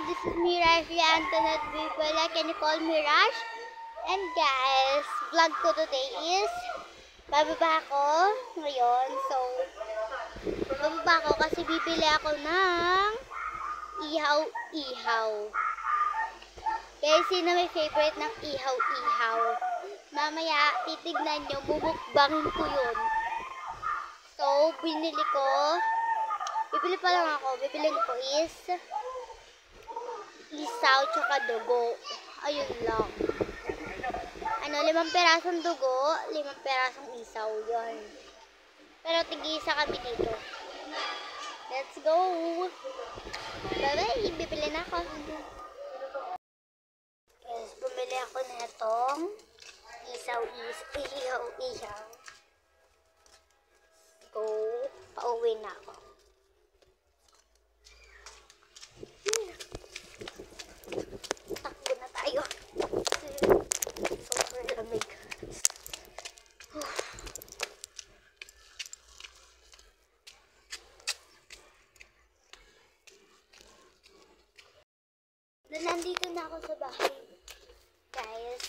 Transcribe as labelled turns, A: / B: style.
A: this is Mirage Antoinette Biguela. Can you call Mirage? And guys, vlog ko today is bababa ako ngayon. So, bababa ako kasi bibili ako ng ihaw-ihaw. Guys, sino may favorite ng ihaw-ihaw? Mamaya, titignan nyo, bubukbangin ko yun. So, bibili pa lang ako. Bibilin ko is isaw tsaka dugo. Ayun lang. 5 perasong dugo, 5 perasong isaw. Yun. Pero tig-isa kami dito. Let's go! Bye-bye! Bibili na ako. Yes, bumili ako na itong ihaw-ihaw. Go! Pauwi na ako. Takbo na tayo. Sobrang lamig. Nandito na ako sa bahay. Guys,